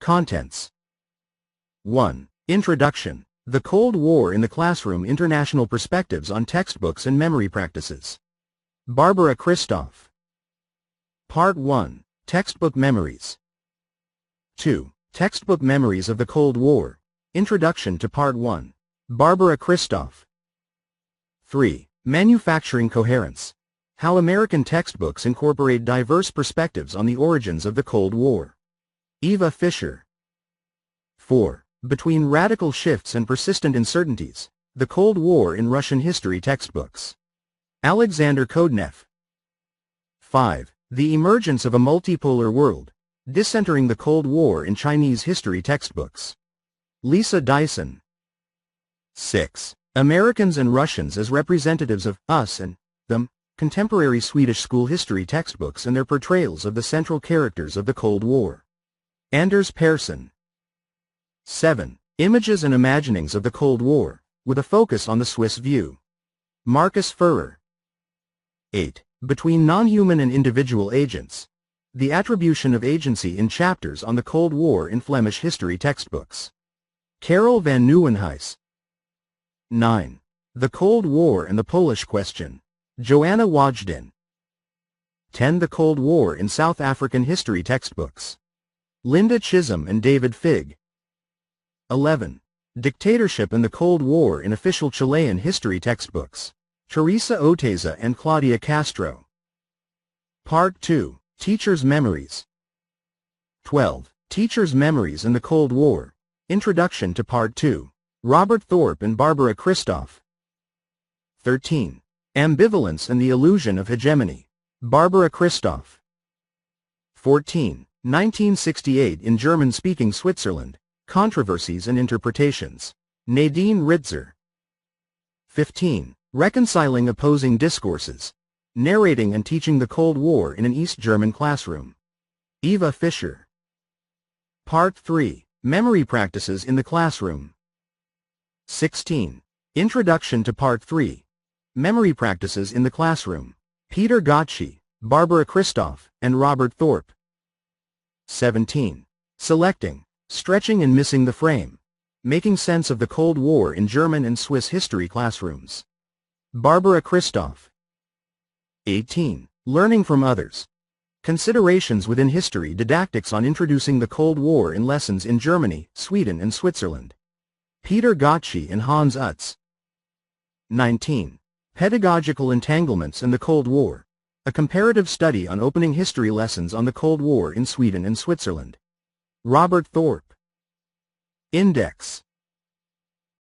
Contents. 1. Introduction. The Cold War in the Classroom: International Perspectives on Textbooks and Memory Practices. Barbara Christoph. Part 1. Textbook Memories. 2. Textbook Memories of the Cold War. Introduction to Part 1. Barbara Christoph. 3. Manufacturing Coherence. How American Textbooks Incorporate Diverse Perspectives on the Origins of the Cold War. Eva Fisher. 4. Between Radical Shifts and Persistent Uncertainties. The Cold War in Russian History Textbooks. Alexander Kodnev. 5. The Emergence of a Multipolar World. Disentering the Cold War in Chinese History Textbooks. Lisa Dyson. 6. Americans and Russians as Representatives of Us and Them. Contemporary Swedish School History Textbooks and Their Portrayals of the Central Characters of the Cold War. Anders Persson. 7. Images and Imaginings of the Cold War, with a focus on the Swiss view. Marcus Furrer. 8. Between Non-Human and Individual Agents. The Attribution of Agency in Chapters on the Cold War in Flemish History Textbooks. Karel van Nieuwenhuis. 9. The Cold War and the Polish Question. Joanna Wajdin. 10. The Cold War in South African History Textbooks. Linda Chisholm and David Figg. 11. Dictatorship and the Cold War in Official Chilean History Textbooks. Teresa Oteza and Claudia Castro. Part 2. Teachers' Memories. 12. Teachers' Memories in the Cold War. Introduction to Part 2. Robert Thorpe and Barbara Christoph. 13. Ambivalence and the Illusion of Hegemony. Barbara Christoph. 14. 1968 in German-speaking Switzerland. Controversies and Interpretations. Nadine Ritzer. 15. Reconciling Opposing Discourses. Narrating and Teaching the Cold War in an East German Classroom. Eva Fisher. Part 3. Memory Practices in the Classroom. 16. Introduction to Part 3. Memory Practices in the Classroom. Peter Gotchi, Barbara Christoph, and Robert Thorpe. 17. Selecting, Stretching and Missing the Frame. Making Sense of the Cold War in German and Swiss History Classrooms. Barbara Christoph. 18. Learning from Others. Considerations within History Didactics on Introducing the Cold War in Lessons in Germany, Sweden and Switzerland. Peter Gotchi and Hans Utz. 19. Pedagogical Entanglements and the Cold War. A Comparative Study on Opening History Lessons on the Cold War in Sweden and Switzerland. Robert Thorpe. Index.